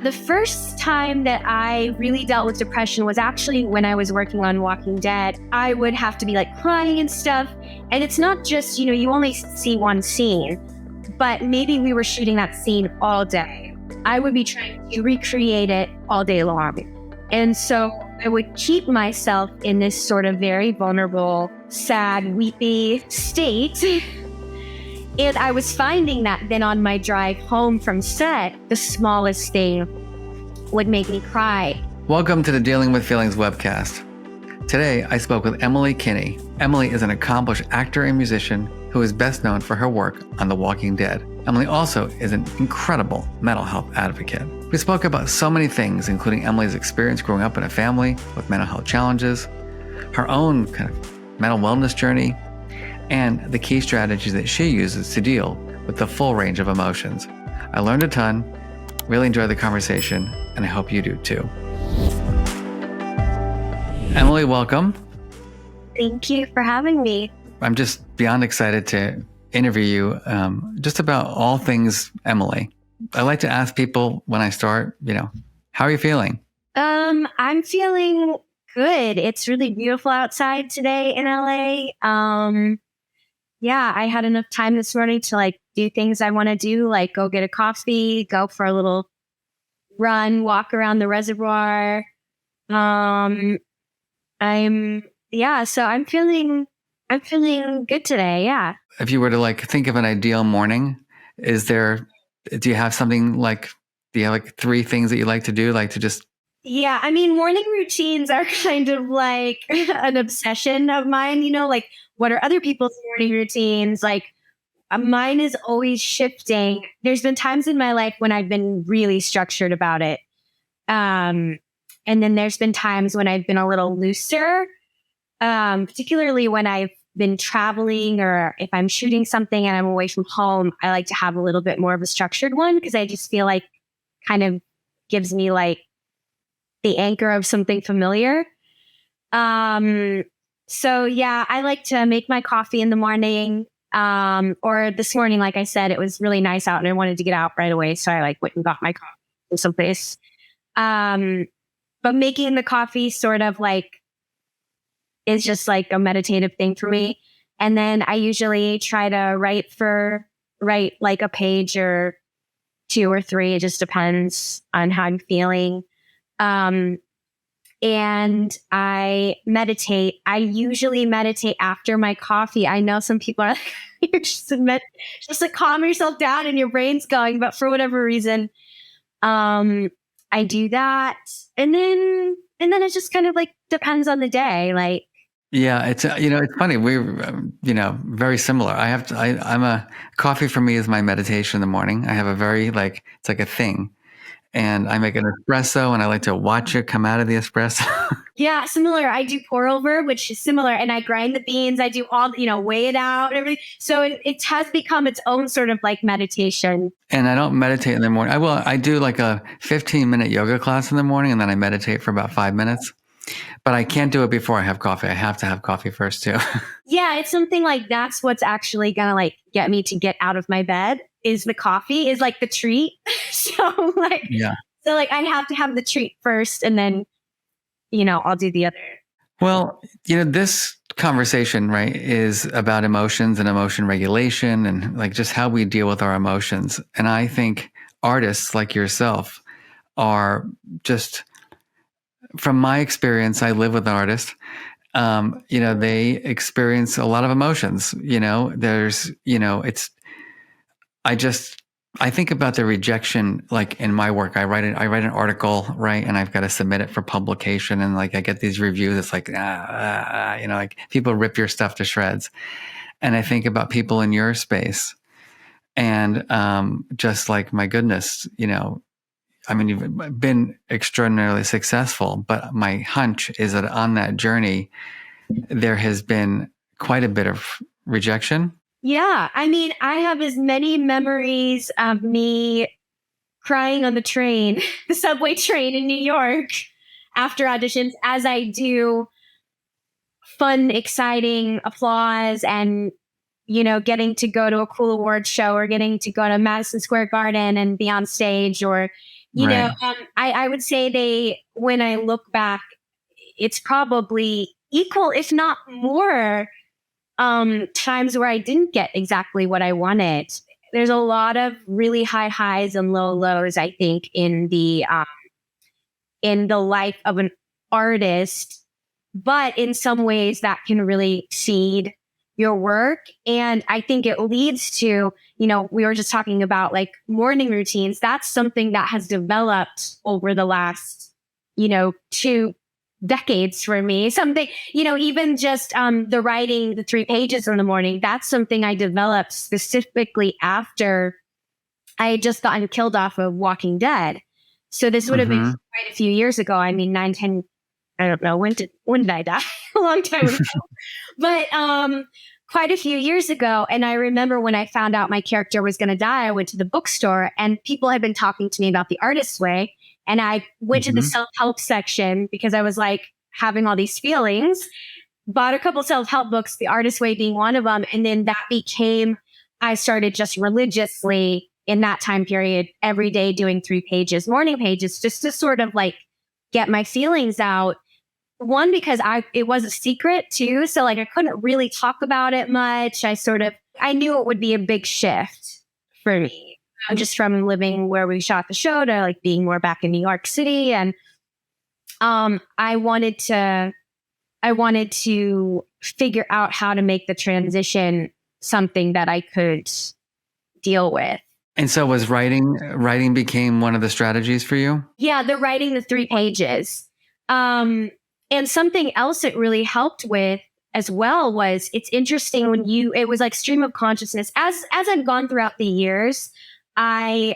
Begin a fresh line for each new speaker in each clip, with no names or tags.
The first time that I really dealt with depression was actually when I was working on Walking Dead. I would have to be like crying and stuff. And it's not just, you only see one scene, but maybe we were shooting that scene all day. I would be trying to recreate it all day long. And so I would keep myself in this sort of very vulnerable, sad, weepy state. And I was finding that then on my drive home from set, the smallest thing would make me cry.
Welcome to the Dealing with Feelings webcast. Today, I spoke with Emily Kinney. Emily is an accomplished actor and musician who is best known for her work on The Walking Dead. Emily also is an incredible mental health advocate. We spoke about so many things, including Emily's experience growing up in a family with mental health challenges, her own kind of mental wellness journey, and the key strategies that she uses to deal with the full range of emotions. I learned a ton, really enjoyed the conversation, and I hope you do too. Emily, welcome.
Thank you for having me.
I'm just beyond excited to interview you just about all things Emily. I like to ask people when I start, how are you feeling?
I'm feeling good. It's really beautiful outside today in LA. Yeah, I had enough time this morning to do things I want to do, like go get a coffee, go for a little run, walk around the reservoir. So I'm feeling good today. Yeah.
If you were to think of an ideal morning, do you have something do you have three things that you like to do?
Yeah, morning routines are kind of like an obsession of mine, what are other people's morning routines? Mine is always shifting. There's been times in my life when I've been really structured about it. And then there's been times when I've been a little looser, particularly when I've been traveling or if I'm shooting something and I'm away from home, I like to have a little bit more of a structured one because I just feel like kind of gives me the anchor of something familiar. So yeah, I like to make my coffee in the morning. Or this morning, like I said, it was really nice out and I wanted to get out right away. So I went and got my coffee from someplace. But making the coffee sort of is just a meditative thing for me. And then I usually try to write a page or two or three. It just depends on how I'm feeling. And I meditate. I usually meditate after my coffee. I know some people are you're just to calm yourself down and your brain's going, but for whatever reason, I do that. And then it just kind of depends on the day.
Yeah, it's it's funny. We're very similar. I'm a coffee for me is my meditation in the morning. I have a very it's like a thing. And I make an espresso and I like to watch it come out of the espresso.
Yeah, similar. I do pour over, which is similar. And I grind the beans. I do all, weigh it out and everything. So it has become its own sort of meditation.
And I don't meditate in the morning. I do a 15-minute yoga class in the morning and then I meditate for about 5 minutes. But I can't do it before I have coffee. I have to have coffee first too.
Yeah, it's something that's what's actually going to get me to get out of my bed is the coffee is the treat. So
yeah.
So I have to have the treat first and then, I'll do the other.
Well, this conversation, right, is about emotions and emotion regulation and just how we deal with our emotions. And I think artists like yourself are just, from my experience, I live with artists. They experience a lot of emotions. I think about the rejection, in my work. I write an article, right, and I've got to submit it for publication, and I get these reviews. It's people rip your stuff to shreds, and I think about people in your space, and just my goodness, you've been extraordinarily successful, but my hunch is that on that journey, there has been quite a bit of rejection.
Yeah. I have as many memories of me crying on the train, the subway train in New York after auditions as I do fun, exciting applause and, getting to go to a cool awards show or getting to go to Madison Square Garden and be on stage or,
Right.
I would say when I look back, it's probably equal, if not more, times where I didn't get exactly what I wanted. There's a lot of really high highs and low lows, I think, in the life of an artist, but in some ways that can really exceed your work. And I think it leads to, we were just talking about like morning routines. That's something that has developed over the last, 2 decades for me. Something, even just the writing the 3 pages in the morning, that's something I developed specifically after I had just gotten killed off of Walking Dead. So this would have been quite a few years ago. I mean, 9, 10. I don't know when did I die? A long time ago, but quite a few years ago. And I remember when I found out my character was going to die, I went to the bookstore and people had been talking to me about the artist's way. And I went to the self-help section because I was like having all these feelings, bought a couple self-help books, the artist's way being one of them. And then I started just religiously in that time period, every day doing 3 pages, morning pages, just to sort of like get my feelings out. One, because it was a secret too. So like I couldn't really talk about it much. I knew it would be a big shift for me. Just from living where we shot the show to like being more back in New York City. And I wanted to figure out how to make the transition something that I could deal with.
And so was writing became one of the strategies for you?
Yeah, the writing the 3 pages. And something else it really helped with as well was it's interesting it was like stream of consciousness. As I've gone throughout the years, I've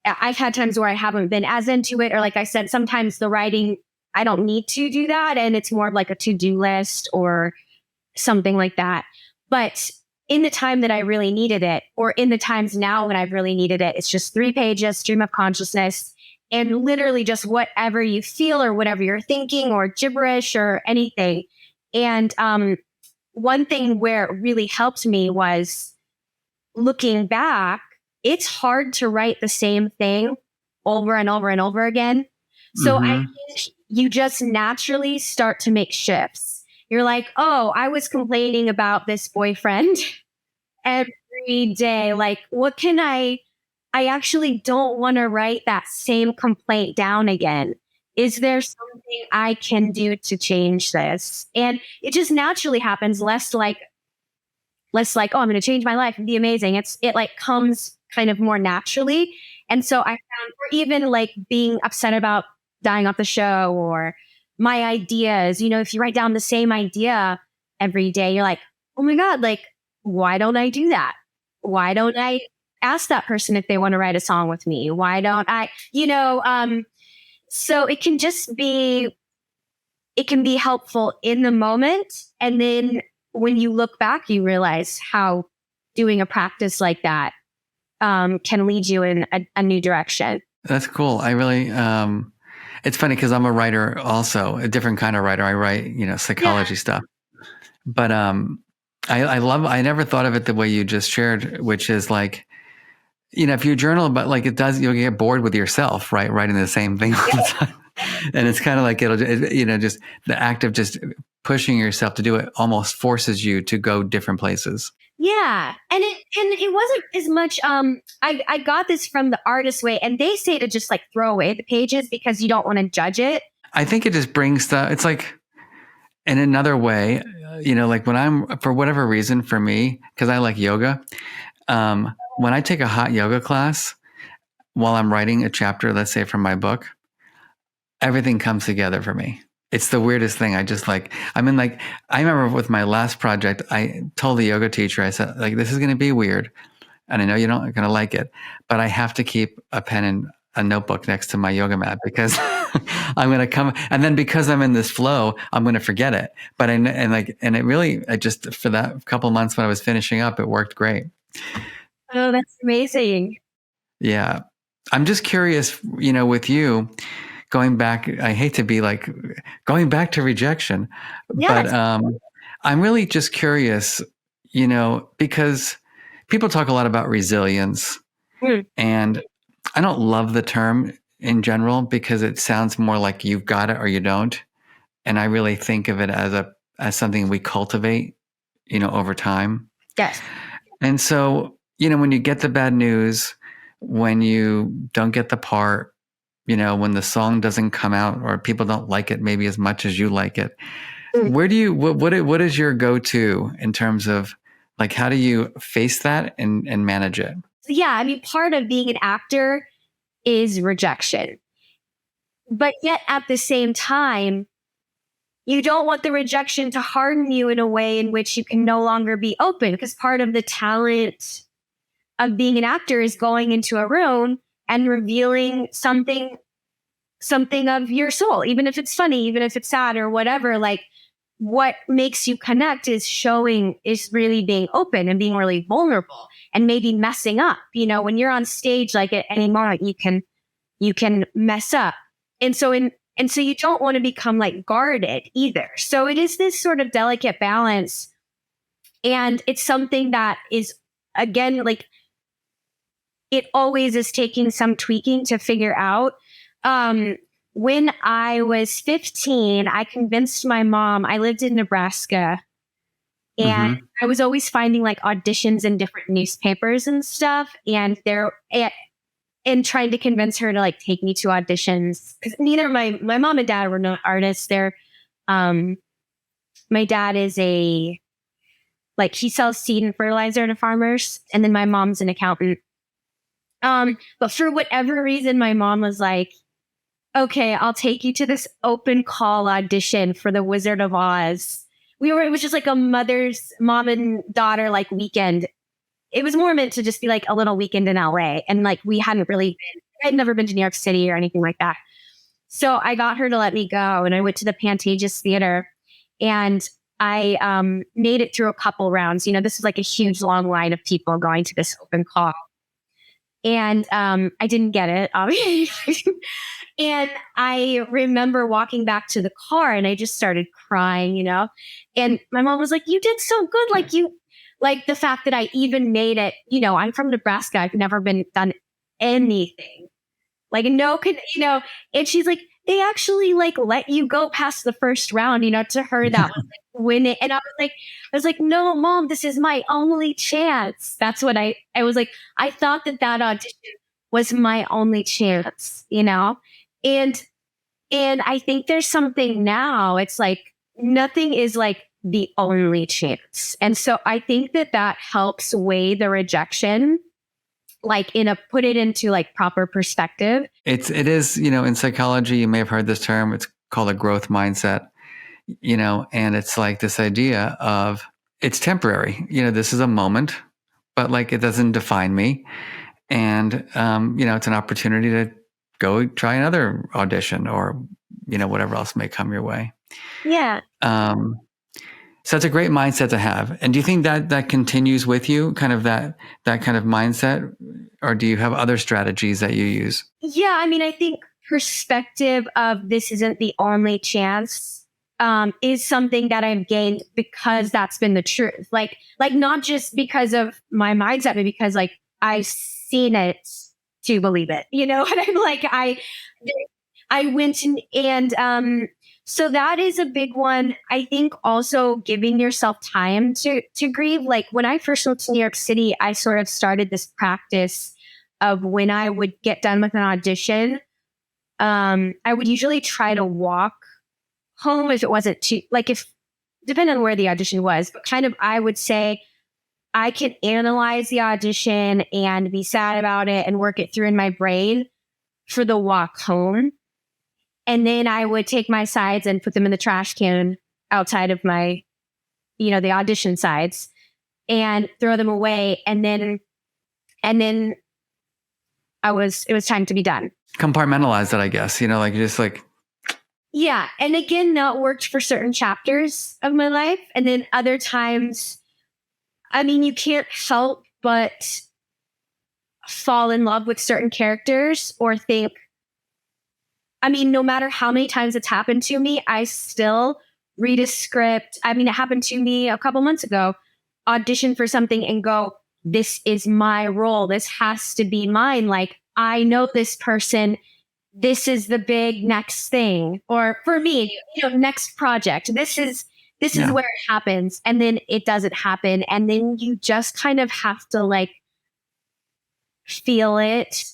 had times where I haven't been as into it, or like I said, sometimes the writing, I don't need to do that. And it's more of like a to-do list or something like that. But in the time that I really needed it, or in the times now when I've really needed it, it's just 3 pages, stream of consciousness, and literally just whatever you feel or whatever you're thinking or gibberish or anything. And one thing where it really helped me was looking back, it's hard to write the same thing over and over and over again. So I think you just naturally start to make shifts. You're like, oh, I was complaining about this boyfriend every day. Like, what can I actually don't want to write that same complaint down again. Is there something I can do to change this? And it just naturally happens, less like, oh, I'm going to change my life and be amazing. It like comes kind of more naturally. And so I found, or even like being upset about dying off the show or my ideas, if you write down the same idea every day, you're like, oh my God, like, why don't I do that? Why don't I ask that person if they want to write a song with me? Why don't I, so it can be helpful in the moment. And then when you look back, you realize how doing a practice like that can lead you in a new direction.
That's cool. I really, it's funny because I'm a writer also, a different kind of writer. I write, psychology stuff. But I never thought of it the way you just shared, which is like, if you journal about like it does, you'll get bored with yourself, right? Writing the same thing all the time. And it's kind of like just the act of just pushing yourself to do it almost forces you to go different places.
Yeah. And it wasn't as much, I got this from the artist way, and they say to just like throw away the pages because you don't want to judge it.
I think it just brings it's like, in another way, like when I'm, for whatever reason for me, because I like yoga, when I take a hot yoga class while I'm writing a chapter, let's say from my book, everything comes together for me. It's the weirdest thing. I remember with my last project, I told the yoga teacher, I said, like, this is going to be weird. And I know you're not going to like it, but I have to keep a pen and a notebook next to my yoga mat because I'm going to come. And then because I'm in this flow, I'm going to forget it. But I just, for that couple of months when I was finishing up, it worked great.
Oh, that's amazing.
Yeah. I'm just curious, with you going back, I hate to be like going back to rejection, but I'm really just curious, because people talk a lot about resilience and I don't love the term, in general because it sounds more like you've got it or you don't. And I really think of it as something we cultivate, over time.
Yes.
And so, when you get the bad news, when you don't get the part, when the song doesn't come out or people don't like it maybe as much as you like it, what is your go-to in terms of like, how do you face that and manage it?
Yeah. I mean, part of being an actor is rejection. But yet at the same time, you don't want the rejection to harden you in a way in which you can no longer be open, because part of the talent of being an actor is going into a room and revealing something of your soul, even if it's funny, even if it's sad or whatever. Like, what makes you connect is really being open and being really vulnerable and maybe messing up. When you're on stage, like at any moment, you can mess up. And so you don't want to become like guarded either. So it is this sort of delicate balance. And it's something that is, again, like, it always is taking some tweaking to figure out. When I was 15, I convinced my mom. I lived in Nebraska, and I was always finding like auditions in different newspapers and stuff. And trying to convince her to like take me to auditions, because neither my mom and dad were not artists. My dad is he sells seed and fertilizer to farmers, and then my mom's an accountant. But for whatever reason, my mom was like, okay, I'll take you to this open call audition for the Wizard of Oz. It was just like a mom and daughter like weekend. It was more meant to just be like a little weekend in LA. And like, I'd never been to New York City or anything like that. So I got her to let me go, and I went to the Pantages Theater, and I made it through a couple rounds. This is like a huge long line of people going to this open call. And I didn't get it, obviously. And I remember walking back to the car, and I just started crying, and my mom was like, you did so good. Like the fact that I even made it, I'm from Nebraska. I've never done anything. Like, and she's like, they actually like let you go past the first round, to her that was like winning. And I was like, no, Mom, this is my only chance. That's what I was like, I thought that audition was my only chance, and I think there's something now. It's like, nothing is like the only chance. And so I think that helps weigh the rejection, like put it into like proper perspective.
It is, in psychology, you may have heard this term. It's called a growth mindset, and it's like this idea of it's temporary. This is a moment, but like, it doesn't define me. And, it's an opportunity to go try another audition or, whatever else may come your way.
Yeah.
So it's a great mindset to have. And do you think that continues with you, kind of that kind of mindset, or do you have other strategies that you use?
Yeah, I mean, I think perspective of this isn't the only chance is something that I've gained because that's been the truth. Like not just because of my mindset, but because like I've seen it to believe it. And I'm like, I went and so that is a big one. I think also giving yourself time to grieve. Like when I first moved to New York City, I sort of started this practice of when I would get done with an audition, I would usually try to walk home if it wasn't too, depending on where the audition was, but kind of, I would say I can analyze the audition and be sad about it and work it through in my brain for the walk home. And then I would take my sides and put them in the trash can outside of my, the audition sides, and throw them away. And then it was time to be done.
Compartmentalize that, I guess,
yeah. And again, that worked for certain chapters of my life. And then other times, I mean, you can't help but fall in love with certain characters or think, I mean, no matter how many times it's happened to me, I still read a script. I mean, it happened to me a couple months ago, audition for something and go, this is my role. This has to be mine. Like, I know this person this is the big next thing, or for me, next project. This is
Yeah.
where it happens, and then it doesn't happen, and then you just kind of have to like feel it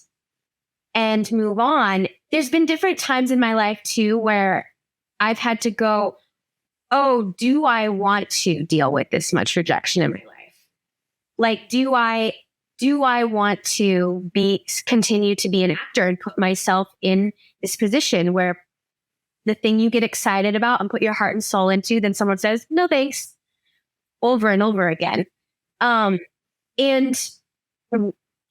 and move on. There's been different times in my life too where I've had to go, oh, do I want to deal with this much rejection in my life? Like, do I want to continue to be an actor and put myself in this position where the thing you get excited about and put your heart and soul into, then someone says, no, thanks, over and over again. And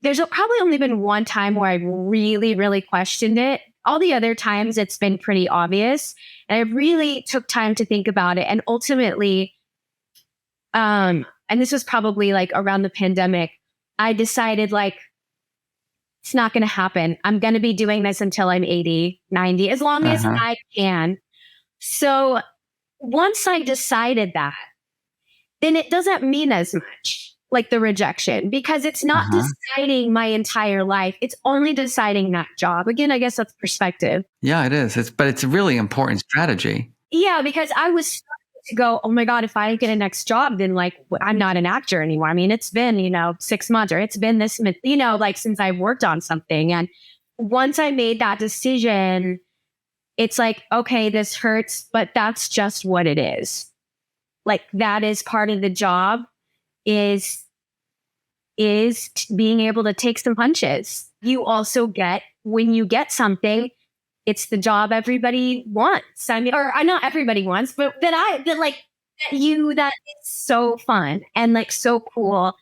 there's probably only been one time where I really, really questioned it. All the other times it's been pretty obvious. And I really took time to think about it. And ultimately, and this was probably like around the pandemic, I decided like, it's not going to happen. I'm going to be doing this until I'm 80, 90, as long as I can. So once I decided that, then it doesn't mean as much like the rejection, because it's not deciding my entire life. It's only deciding that job. Again, I guess that's perspective.
Yeah, it is. But it's a really important strategy.
Yeah, because I was starting to go, oh my God, if I get a next job, then like I'm not an actor anymore. I mean, it's been, 6 months, or it's been this, like since I've worked on something. And once I made that decision, it's like, okay, this hurts, but that's just what it is. Like that is part of the job, is being able to take some punches. You also get, when you get something, it's the job everybody wants. I mean, or not everybody wants, but that it's so fun and like so cool.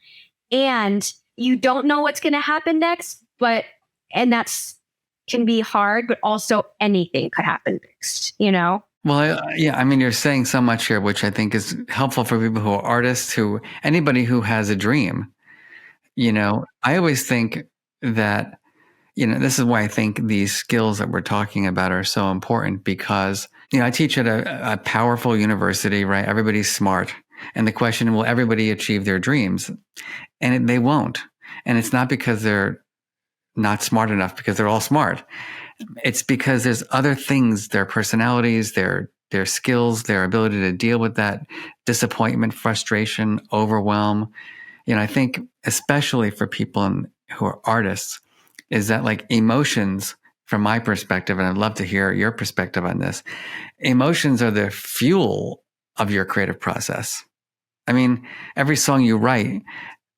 And you don't know what's going to happen next, and that's can be hard, but also anything could happen next, Well,
yeah, I mean, you're saying so much here, which I think is helpful for people who are artists, anybody who has a dream. I always think that, this is why I think these skills that we're talking about are so important, because, I teach at a powerful university, right? Everybody's smart. And the question, will everybody achieve their dreams? And they won't. And it's not because they're not smart enough, because they're all smart. It's because there's other things, their personalities, their skills, their ability to deal with that disappointment, frustration, overwhelm. I think especially for people who are artists, is that like emotions, from my perspective, and I'd love to hear your perspective on this, emotions are the fuel of your creative process. I mean, every song you write,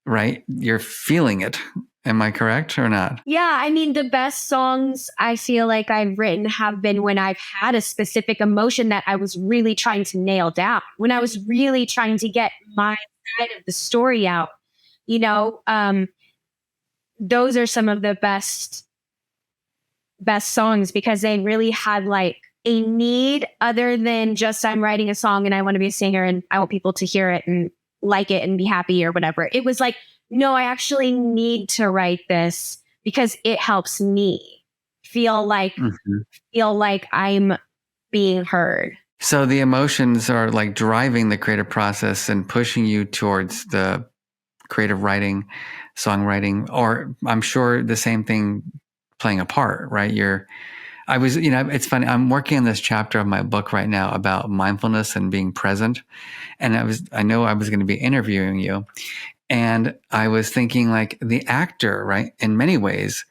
right, you're feeling it. Am I correct or not?
Yeah, I mean, the best songs I feel like I've written have been when I've had a specific emotion that I was really trying to nail down, when I was really trying to get my side of the story out. Those are some of the best songs, because they really had like a need other than just I'm writing a song and I want to be a singer and I want people to hear it and like it and be happy or whatever. It was like, no, I actually need to write this because it helps me feel like I'm being heard.
So the emotions are like driving the creative process and pushing you towards the creative writing, songwriting, or I'm sure the same thing playing a part, right? It's funny. I'm working on this chapter of my book right now about mindfulness and being present. And I know I was going to be interviewing you. And I was thinking like the actor, right? In many ways,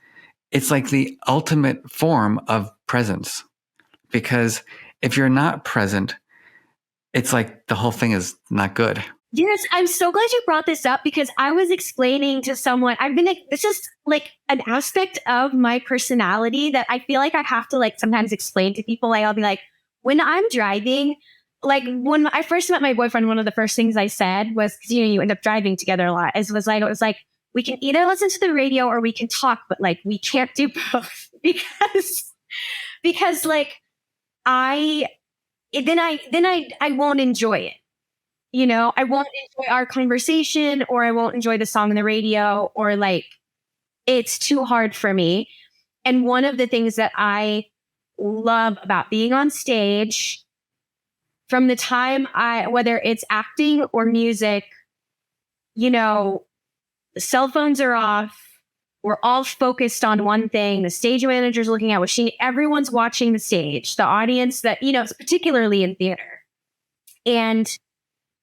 it's like the ultimate form of presence, because if you're not present, it's like the whole thing is not good.
Yes, I'm so glad you brought this up, because I was explaining to someone, this is like an aspect of my personality that I feel like I have to like sometimes explain to people. Like I'll be like, when I'm driving, like when I first met my boyfriend, one of the first things I said was, because you end up driving together a lot, it was like, we can either listen to the radio or we can talk, but like we can't do both because like I won't enjoy it. I won't enjoy our conversation, or I won't enjoy the song on the radio, or like it's too hard for me. And one of the things that I love about being on stage, from the time whether it's acting or music, cell phones are off, we're all focused on one thing. The stage manager's looking at everyone's watching the stage, the audience that, particularly in theater. And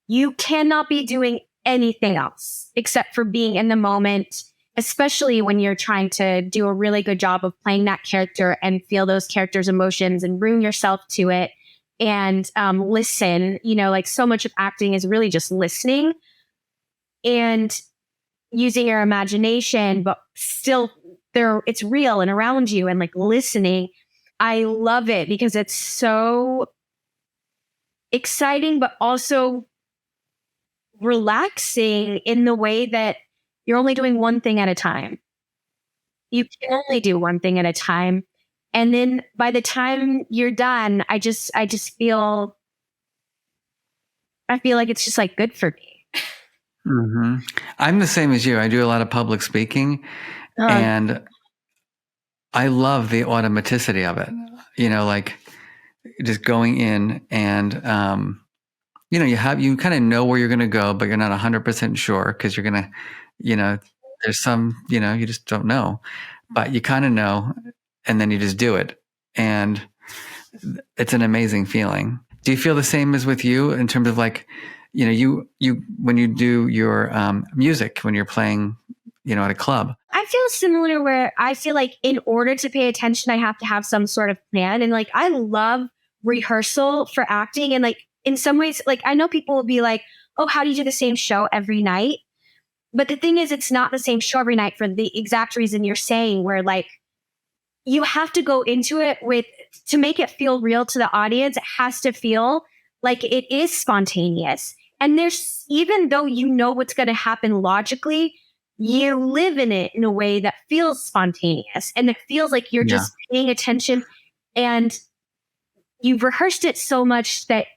you cannot be doing anything else except for being in the moment, especially when you're trying to do a really good job of playing that character and feel those characters' emotions and bring yourself to it and listen. Like so much of acting is really just listening and using your imagination, but still it's real and around you and like listening. I love it because it's so exciting, but also relaxing in the way that you're only doing one thing at a time. You can only do one thing at a time. And then by the time you're done, I feel like it's just like good for me.
Mm-hmm. I'm the same as you. I do a lot of public speaking and I love the automaticity of it, like just going in and, you kind of know where you're going to go, but you're not 100% sure because you're going to, there's some, you just don't know, but you kind of know, and then you just do it. And it's an amazing feeling. Do you feel the same as with you in terms of like, you when you do your music, when you're playing, at a club?
I feel similar where I feel like in order to pay attention, I have to have some sort of plan. And like, I love rehearsal for acting. And like, in some ways, like I know people will be like, oh, how do you do the same show every night? But the thing is, it's not the same show every night for the exact reason you're saying, where like you have to go into it to make it feel real to the audience. It has to feel like it is spontaneous. And even though you know what's going to happen logically, you live in it in a way that feels spontaneous and it feels like you're just paying attention and you've rehearsed it so much that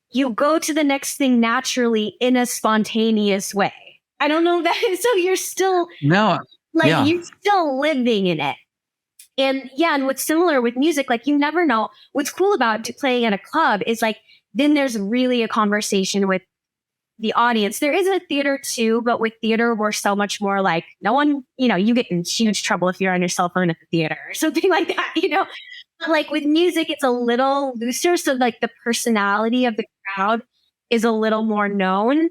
you go to the next thing naturally in a spontaneous way. I don't know that. So you're still you're still living in it. And and what's similar with music, like you never know. What's cool about playing at a club is like, then there's really a conversation with the audience. There is a theater too, but with theater, we're so much more like no one, you get in huge trouble if you're on your cell phone at the theater or something like that, But like with music, it's a little looser. So like the personality of the crowd is a little more known.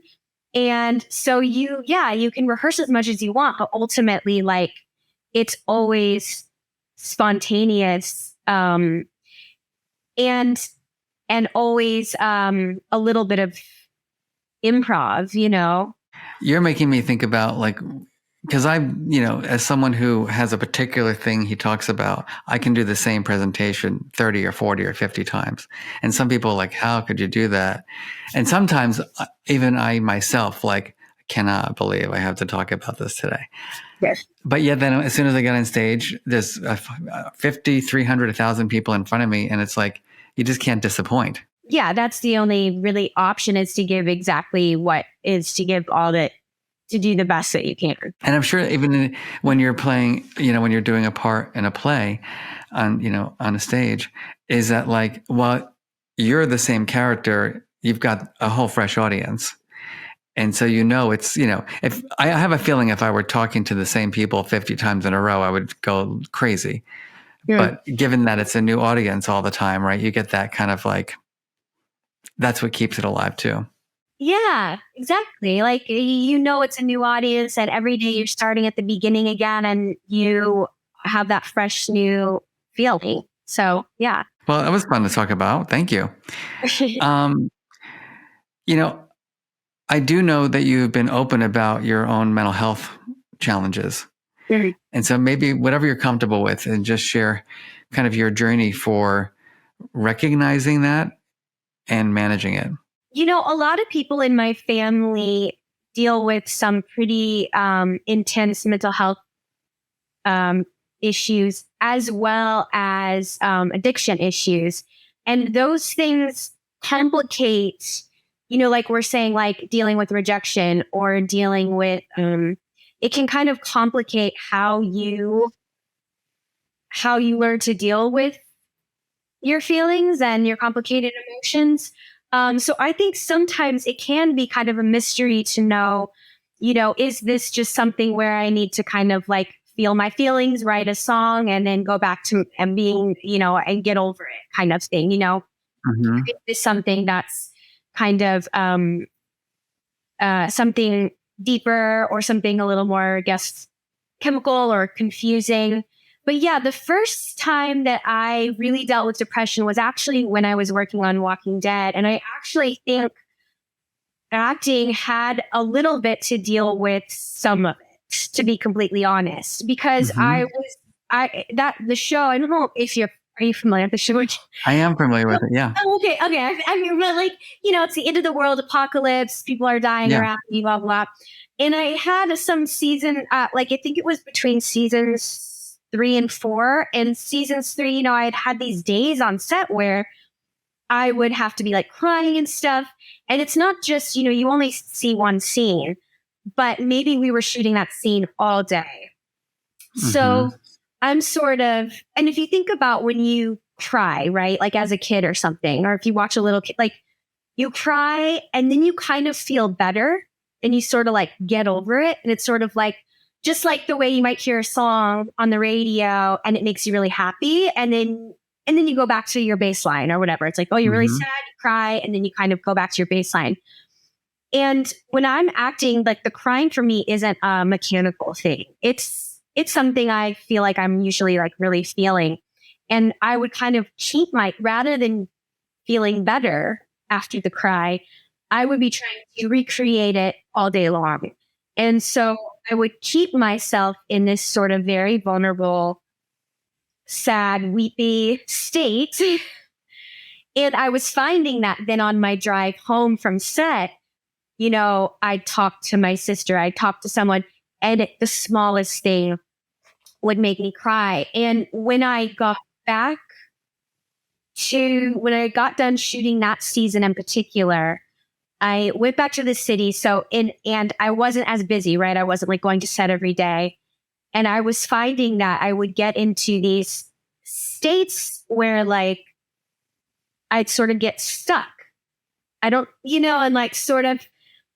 And so you can rehearse as much as you want, but ultimately like it's always spontaneous. And always a little bit of improv,
You're making me think about like, because as someone who has a particular thing he talks about, I can do the same presentation 30 or 40 or 50 times. And some people are like, how could you do that? And sometimes even I myself, like, cannot believe I have to talk about this today.
Yes.
But yet then as soon as I get on stage, there's 50, 300, 1,000 people in front of me. And it's like, you just can't disappoint.
Yeah, that's the only really option is to give exactly what is to give all that, to do the best that you can.
And I'm sure even when you're playing, when you're doing a part in a play on a stage, is that like, well, you're the same character, you've got a whole fresh audience. And so, it's, if I have a feeling if I were talking to the same people 50 times in a row, I would go crazy. Yeah. But given that it's a new audience all the time, right? You get that kind of like, that's what keeps it alive too.
Yeah, exactly. Like, it's a new audience and every day you're starting at the beginning again and you have that fresh new feeling. So, yeah.
Well, it was fun to talk about. Thank you. I do know that you've been open about your own mental health challenges. Mm-hmm. And so maybe whatever you're comfortable with and just share kind of your journey for recognizing that and managing it.
A lot of people in my family deal with some pretty intense mental health issues as well as addiction issues. And those things complicate, like we're saying, like dealing with rejection or dealing with, it can kind of complicate how you learn to deal with your feelings and your complicated emotions. So I think sometimes it can be kind of a mystery to know, is this just something where I need to kind of like feel my feelings, write a song, and then go back to and being, and get over it kind of thing,
Mm-hmm.
Is this something that's kind of something deeper or something a little more, I guess, chemical or confusing. But yeah, the first time that I really dealt with depression was actually when I was working on Walking Dead. And I actually think acting had a little bit to deal with some of it, to be completely honest, because
Mm-hmm.
the show, I don't know if are you familiar with the show?
I am familiar with it. Yeah.
Oh, okay. I mean, but like, it's the end of the world apocalypse. People are dying
Yeah.
around me, blah, blah. And I had some season, like, I think it was between seasons 3 and 4. And seasons 3, I had these days on set where I would have to be like crying and stuff. And it's not just, you only see one scene, but maybe we were shooting that scene all day. So
Mm-hmm.
I'm sort of, and if you think about when you cry, right? Like as a kid or something, or if you watch a little kid, like you cry and then you kind of feel better and you sort of like get over it. And it's sort of like, just like the way you might hear a song on the radio and it makes you really happy. And then you go back to your baseline or whatever. It's like, oh, you're really
Mm-hmm.
sad, you cry, and then you kind of go back to your baseline. And when I'm acting, like the crying for me isn't a mechanical thing. It's something I feel like I'm usually like really feeling. And I would kind of keep rather than feeling better after the cry, I would be trying to recreate it all day long. And so I would keep myself in this sort of very vulnerable, sad, weepy state. And I was finding that then on my drive home from set, I'd talk to my sister, I'd talk to someone, and the smallest thing would make me cry. And when I got done shooting that season in particular, I went back to the city. And I wasn't as busy, right? I wasn't like going to set every day. And I was finding that I would get into these states where like I'd sort of get stuck. I don't, and like sort of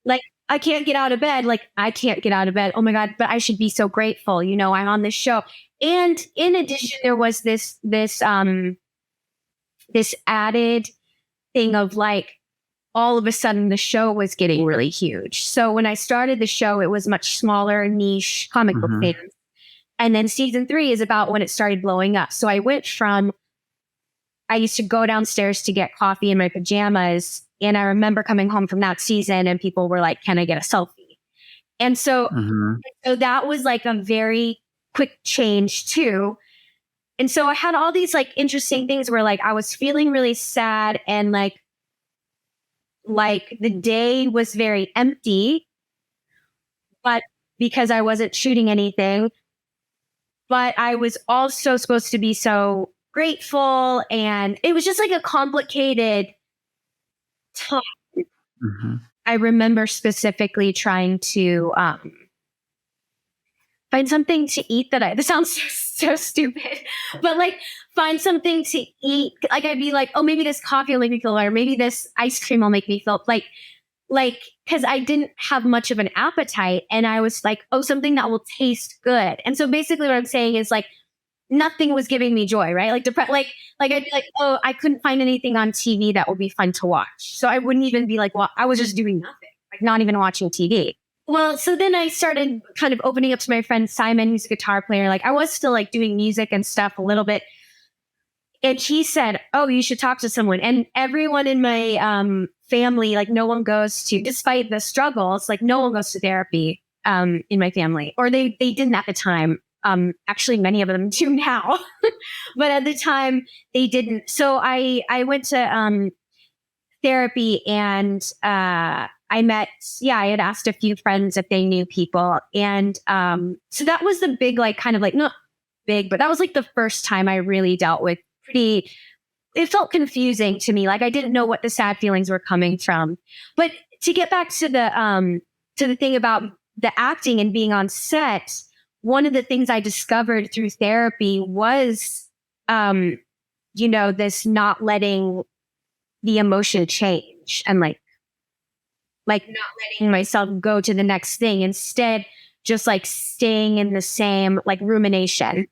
like I can't get out of bed. Like I can't get out of bed. Oh my God, but I should be so grateful. I'm on this show. And in addition, there was this added thing of like, all of a sudden the show was getting really huge. So when I started the show, it was much smaller, niche comic book
Mm-hmm.
fans. And then season 3 is about when it started blowing up. So I used to go downstairs to get coffee in my pajamas. And I remember coming home from that season and people were like, can I get a selfie? And so,
Mm-hmm.
so that was like a very quick change too. And so I had all these like interesting things where like I was feeling really sad and like the day was very empty, but because I wasn't shooting anything, but I was also supposed to be so grateful. And it was just like a complicated time.
Mm-hmm.
I remember specifically trying to find something to eat this sounds so stupid, but like find something to eat. Like I'd be like, oh, maybe this coffee will make me feel better. Maybe this ice cream will make me feel like, because I didn't have much of an appetite. And I was like, oh, something that will taste good. And so basically what I'm saying is like, nothing was giving me joy, right? Like, like I'd be like, oh, I couldn't find anything on TV that would be fun to watch. So I wouldn't even be like, well, I was just doing nothing, like not even watching TV. Well, so then I started kind of opening up to my friend Simon, who's a guitar player. Like I was still like doing music and stuff a little bit. And he said, oh, you should talk to someone. And everyone in my family, like no one goes to, despite the struggles, like no one goes to therapy in my family, or they didn't at the time. Actually, many of them do now, but at the time they didn't. So I went to therapy and I had asked a few friends if they knew people. And so that was the big, like kind of like, not big, but that was like the first time I really dealt with it felt confusing to me. Like I didn't know what the sad feelings were coming from. But to get back to the thing about the acting and being on set, one of the things I discovered through therapy was, this not letting the emotion change and like like not letting myself go to the next thing. Instead, just like staying in the same like rumination.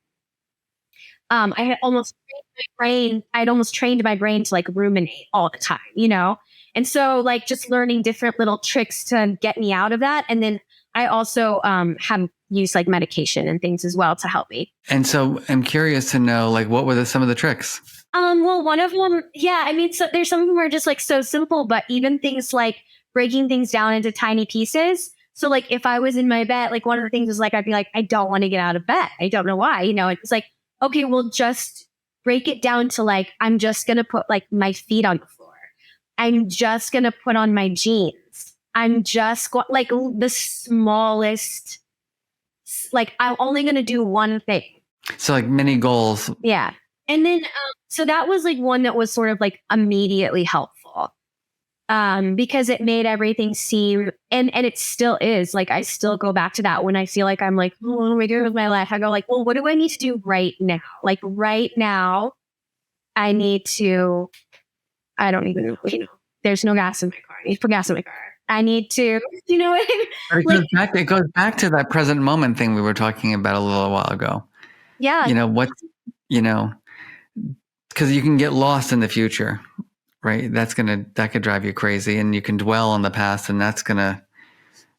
I had almost trained my brain. I'd almost trained my brain to like ruminate all the time, you know? And so like just learning different little tricks to get me out of that. And then I also have used like medication and things as well to help me.
And so I'm curious to know, like, what were some of the tricks?
Well, one of them, yeah, I mean, so there's some of them are just like so simple, but even things like breaking things down into tiny pieces. So like if I was in my bed, like one of the things is like, I'd be like, I don't want to get out of bed. I don't know why, you know, it's like, okay, well, just break it down to like, I'm just going to put like my feet on the floor. I'm just going to put on my jeans. I'm just like the smallest, like I'm only going to do one thing.
So like mini goals.
Yeah. And then, so that was like one that was sort of like immediately helpful, because it made everything seem, and it still is like, I still go back to that when I feel like I'm like, oh, what am I doing with my life? I go like, well, what do I need to do right now? Like right now, I need to, I don't even know, you know, there's no gas in my car. I need to put gas in my car. I need to, you know what I mean?
It goes back to that present moment thing we were talking about a little while ago.
Yeah.
You know, because you can get lost in the future, right? That could drive you crazy, and you can dwell on the past, and that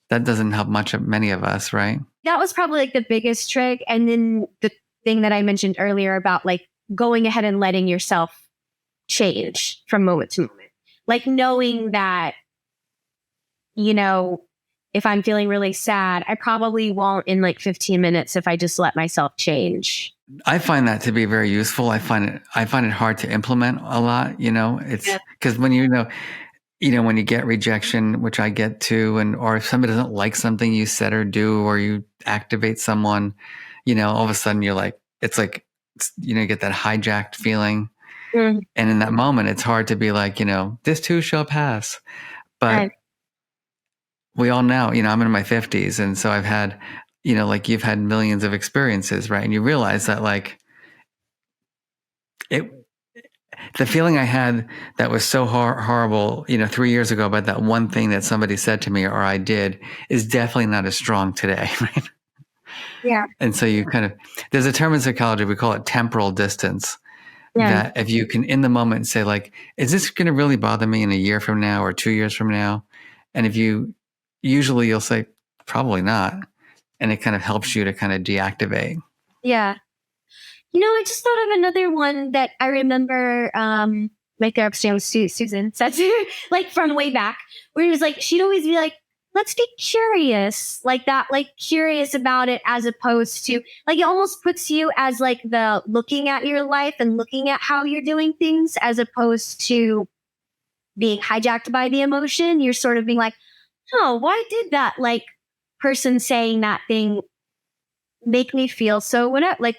doesn't help many of us, right?
That was probably like the biggest trick. And then the thing that I mentioned earlier about like going ahead and letting yourself change from moment to moment, like knowing that, you know, if I'm feeling really sad, I probably won't in like 15 minutes if I just let myself change.
I find that to be very useful. I find it hard to implement a lot, you know, it's because when when you get rejection, which I get too, or if somebody doesn't like something you said or do, or you activate someone, you know, all of a sudden you're like, it's like, you get that hijacked feeling. And in that moment, it's hard to be like, this too shall pass. But we all know, I'm in my 50s. And so I've had, like you've had millions of experiences, right? And you realize that like the feeling I had that was so horrible, 3 years ago about that one thing that somebody said to me or I did is definitely not as strong today, right?
Yeah.
And so there's a term in psychology, we call it temporal distance. Yeah. That if you can in the moment say like, is this going to really bother me in a year from now or 2 years from now? And if usually you'll say, probably not. And it kind of helps you to kind of deactivate.
Yeah. I just thought of another one that I remember, my therapist name was Susan, like from way back, where it was like, she'd always be like, let's be curious, like that, like curious about it, as opposed to like, it almost puts you as like the looking at your life and looking at how you're doing things, as opposed to being hijacked by the emotion. You're sort of being like, oh, why did that like person saying that thing make me feel so whatever? Like,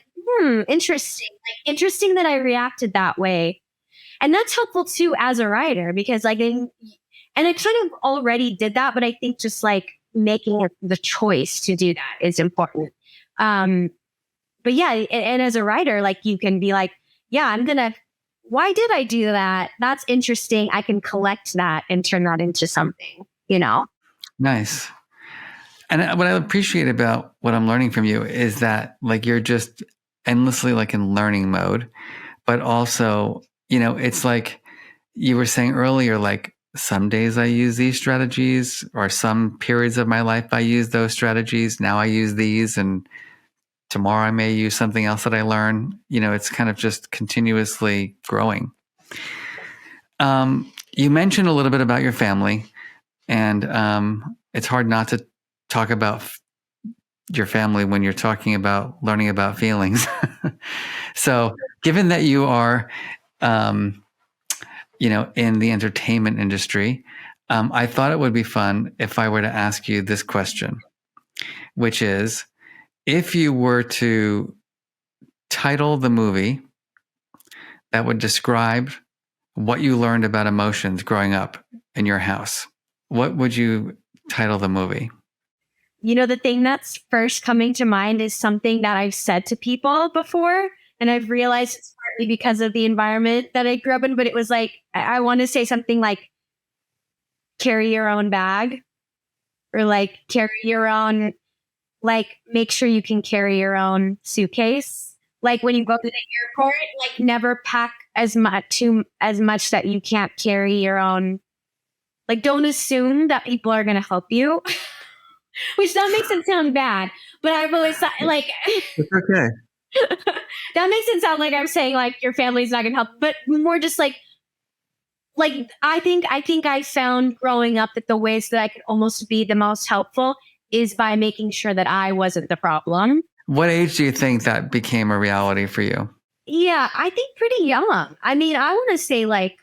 interesting. Like interesting that I reacted that way. And that's helpful too as a writer, because like, and I kind of already did that, but I think just like making the choice to do that is important. But yeah, and as a writer, like you can be like, yeah, why did I do that? That's interesting. I can collect that and turn that into something,
Nice. And what I appreciate about what I'm learning from you is that like you're just endlessly like in learning mode, but also, it's like you were saying earlier, like some days I use these strategies, or some periods of my life I use those strategies. Now I use these, and tomorrow I may use something else that I learn. It's kind of just continuously growing. You mentioned a little bit about your family, and it's hard not to talk about your family when you're talking about learning about feelings. So given that you are, in the entertainment industry, I thought it would be fun if I were to ask you this question, which is, if you were to title the movie that would describe what you learned about emotions growing up in your house, what would you title the movie?
The thing that's first coming to mind is something that I've said to people before, and I've realized it's partly because of the environment that I grew up in, but it was like, I want to say something like, carry your own bag, or like carry your own, like make sure you can carry your own suitcase. Like when you go to the airport, like never pack as much that you can't carry your own. Like don't assume that people are going to help you, which that makes it sound bad. But I've always thought like
It's okay.
that makes it sound like I'm saying like your family's not going to help, but more just like I think I found growing up that the ways that I could almost be the most helpful is by making sure that I wasn't the problem.
What age do you think that became a reality for you?
Yeah, I think pretty young. I mean, I want to say like,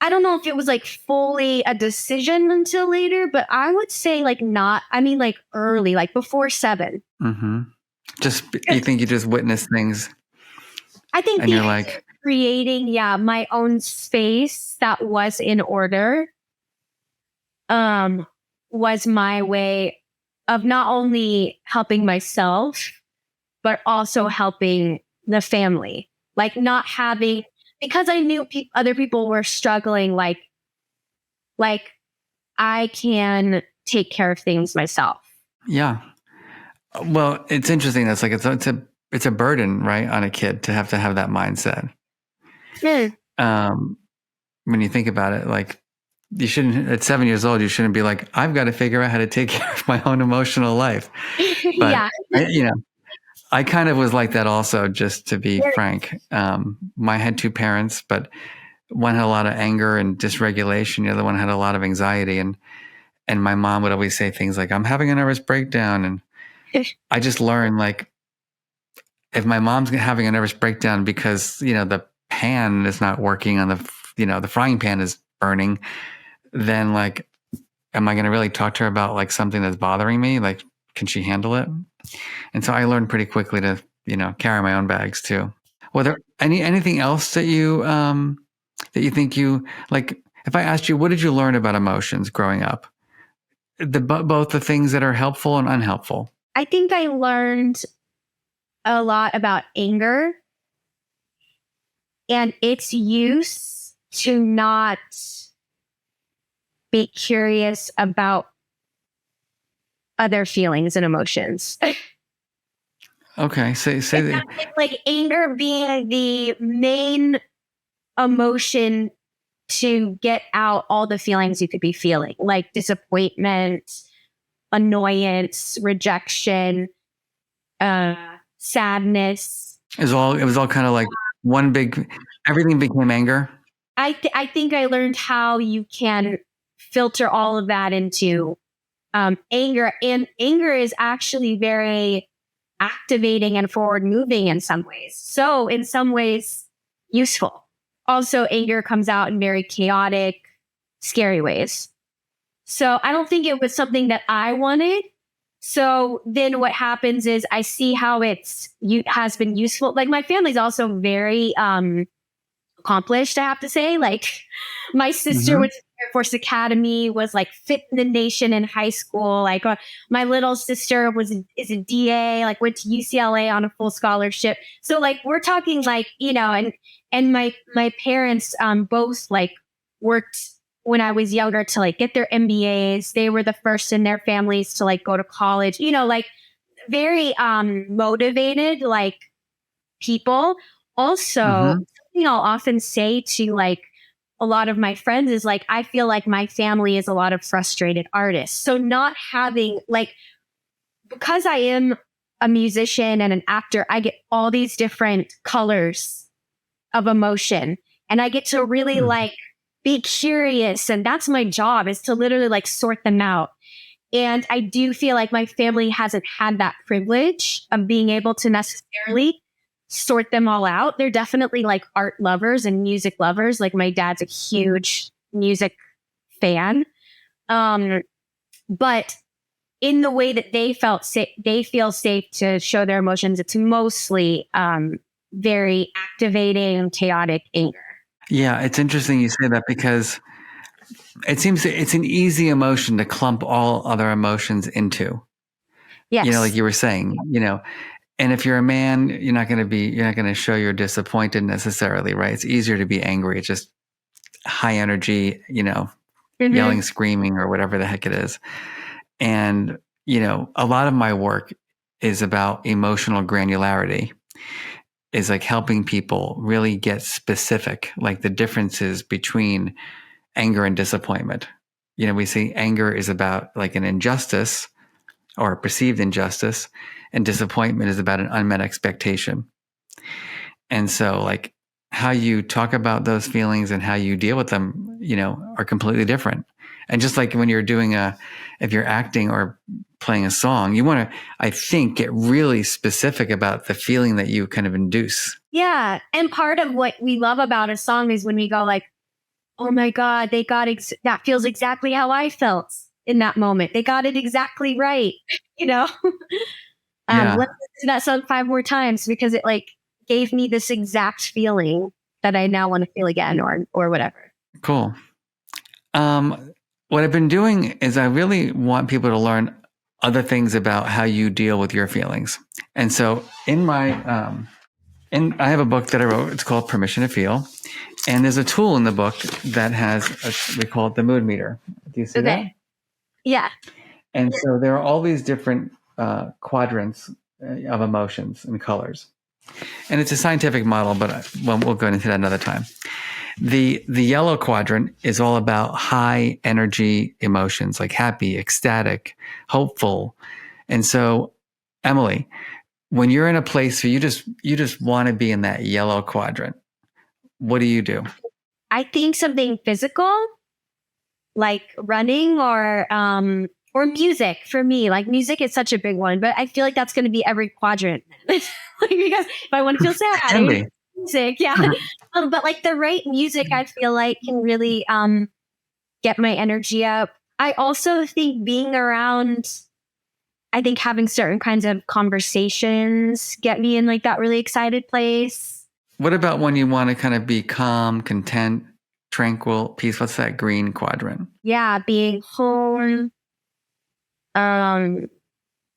I don't know if it was like fully a decision until later, but I would say like not, I mean like early, like before 7.
Mm-hmm. You think you just witnessed things
I think
and you're like,
creating, my own space that was in order, was my way of not only helping myself, but also helping the family. Like not having, because I knew other people were struggling, like I can take care of things myself.
yeah. Well, it's interesting. That's like, it's a burden, right, on a kid to have that mindset. When you think about it, like you shouldn't, at 7 years old, you shouldn't be like, I've got to figure out how to take care of my own emotional life. But I kind of was like that also, just to be frank. I had 2 parents, but one had a lot of anger and dysregulation. The other one had a lot of anxiety. And my mom would always say things like, I'm having a nervous breakdown. And I just learned, like, if my mom's having a nervous breakdown because, the pan is not working on the frying pan is burning, then like, am I going to really talk to her about like something that's bothering me? Like, can she handle it? And so I learned pretty quickly to, carry my own bags too. Were there anything else that you think you, like, if I asked you, what did you learn about emotions growing up? Both the things that are helpful and unhelpful.
I think I learned a lot about anger and its use to not be curious about other feelings and emotions.
Okay, say that.
Like anger being the main emotion to get out all the feelings you could be feeling, like disappointment, annoyance, rejection, sadness.
It was all kind of like one big, everything became anger.
I think I learned how you can filter all of that into anger. And anger is actually very activating and forward moving in some ways. So in some ways, useful. Also, anger comes out in very chaotic, scary ways. So I don't think it was something that I wanted. So then what happens is I see how has been useful. Like my family's also very accomplished, I have to say. Like my sister went to the Air Force Academy, was like fifth in the nation in high school. Like my little sister is a DA, like went to UCLA on a full scholarship. So like we're talking like, and my parents both like worked when I was younger to like get their MBAs. They were the first in their families to like go to college, like very motivated like people. Also, something I'll often say to like a lot of my friends is like, I feel like my family is a lot of frustrated artists. So not having like, because I am a musician and an actor, I get all these different colors of emotion and I get to really like be curious. And that's my job, is to literally like sort them out. And I do feel like my family hasn't had that privilege of being able to necessarily sort them all out. They're definitely like art lovers and music lovers. Like my dad's a huge music fan. But in the way that they feel safe to show their emotions, it's mostly very activating, chaotic anger.
Yeah, it's interesting you say that, because it seems it's an easy emotion to clump all other emotions into.
Yes.
Like you were saying, and if you're a man, you're not going to show you're disappointed necessarily, right? It's easier to be angry. It's just high energy,
Mm-hmm.
yelling, screaming, or whatever the heck it is. And, a lot of my work is about emotional granularity, is like helping people really get specific, like the differences between anger and disappointment. We see anger is about like an injustice or a perceived injustice, and disappointment is about an unmet expectation. And so, like, how you talk about those feelings and how you deal with them, are completely different. And just like when you're if you're acting or playing a song, you want to, I think, get really specific about the feeling that you kind of induce.
Yeah. And part of what we love about a song is when we go like, oh my God, they got that feels exactly how I felt in that moment. They got it exactly right.
Yeah.
Let's listen to that song 5 more times because it like gave me this exact feeling that I now want to feel again or whatever.
Cool. What I've been doing is I really want people to learn other things about how you deal with your feelings. And so in my, I have a book that I wrote. It's called Permission to Feel. And there's a tool in the book that we call it the mood meter. Do you see that?
Yeah.
And so there are all these different quadrants of emotions and colors. And it's a scientific model, but we'll go into that another time. The yellow quadrant is all about high energy emotions like happy, ecstatic, hopeful. And so, Emily, when you're in a place where you just want to be in that yellow quadrant, what do you do?
I think something physical, like running or music for me. Like music is such a big one, but I feel like that's going to be every quadrant. Because if I want to feel sad, music, yeah. But like the right music, I feel like can really get my energy up. I also think being around, I think having certain kinds of conversations get me in like that really excited place.
What about when you want to kind of be calm, content, tranquil, peace? What's that green quadrant?
Yeah, being home,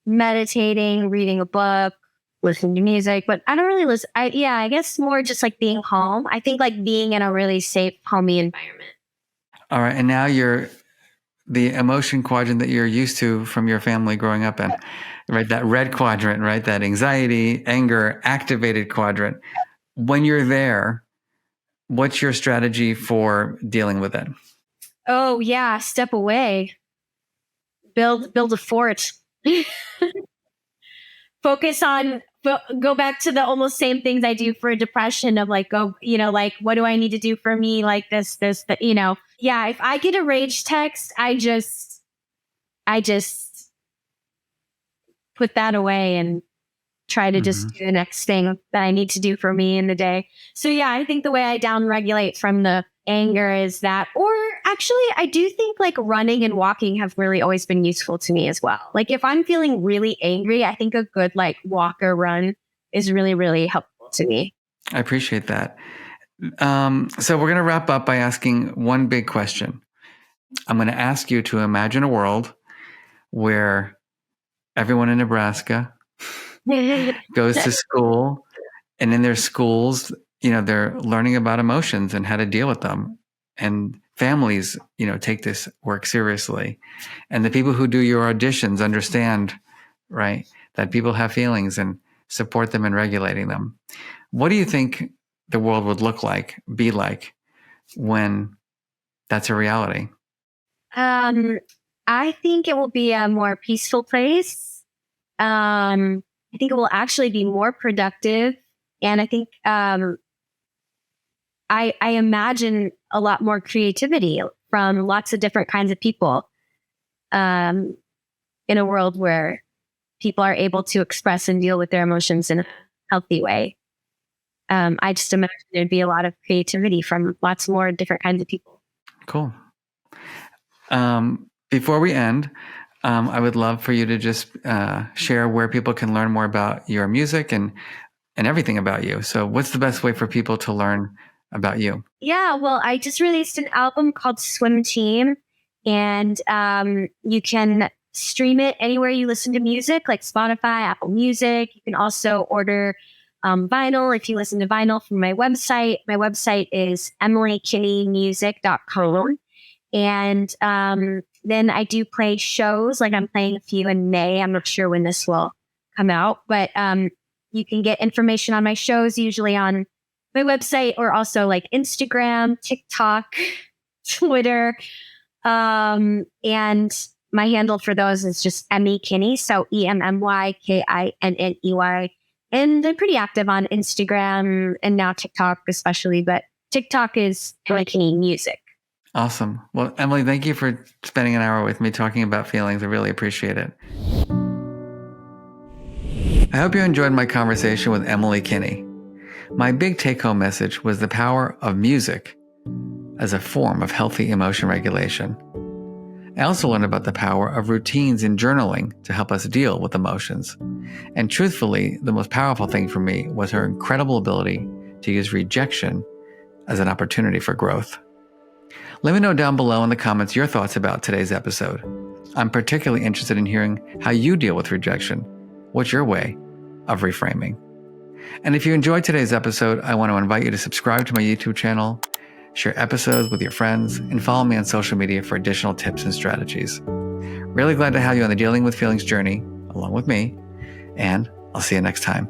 meditating, reading a book, listening to music, but I don't really listen. I guess more just like being home. I think like being in a really safe, homey environment.
All right. And now you're the emotion quadrant that you're used to from your family growing up in, right? That red quadrant, right? That anxiety, anger, activated quadrant. When you're there, what's your strategy for dealing with it?
Oh yeah. Step away. Build a fort. Focus on, go back to the almost same things I do for depression of like, like, what do I need to do for me? Like this, yeah. If I get a rage text, I just put that away and try to just do the next thing that I need to do for me in the day. So yeah, I think the way I downregulate from the anger is that, or actually I do think like running and walking have really always been useful to me as well. Like if I'm feeling really angry, I think a good like walk or run is really, really helpful to me.
I appreciate that. So we're going to wrap up by asking one big question. I'm going to ask you to imagine a world where everyone in Nebraska goes to school, and in their schools, they're learning about emotions and how to deal with them. And families, take this work seriously. And the people who do your auditions understand, right, that people have feelings and support them in regulating them. What do you think the world would be like when that's a reality?
I think it will be a more peaceful place. I think it will actually be more productive. And I think I imagine a lot more creativity from lots of different kinds of people in a world where people are able to express and deal with their emotions in a healthy way. I just imagine there'd be a lot of creativity from lots more different kinds of people.
Cool. Before we end, I would love for you to just share where people can learn more about your music and everything about you. So what's the best way for people to learn about you?
Yeah, well, I just released an album called Swim Team, and you can stream it anywhere you listen to music, like Spotify, Apple Music. You can also order vinyl. If you listen to vinyl from my website is emilykinneymusic.com. And then I do play shows, like I'm playing a few in May. I'm not sure when this will come out, but you can get information on my shows usually on my website, or also like Instagram, TikTok, Twitter. And my handle for those is just Emmy Kinney. So EMMYKINNEY. And I'm pretty active on Instagram and now TikTok especially, but TikTok is Emily Kinney Music.
Awesome. Well, Emily, thank you for spending an hour with me talking about feelings. I really appreciate it. I hope you enjoyed my conversation with Emily Kinney. My big take-home message was the power of music as a form of healthy emotion regulation. I also learned about the power of routines in journaling to help us deal with emotions. And truthfully, the most powerful thing for me was her incredible ability to use rejection as an opportunity for growth. Let me know down below in the comments your thoughts about today's episode. I'm particularly interested in hearing how you deal with rejection. What's your way of reframing? And if you enjoyed today's episode, I want to invite you to subscribe to my YouTube channel, share episodes with your friends, and follow me on social media for additional tips and strategies. Really glad to have you on the Dealing with Feelings journey along with me, and I'll see you next time.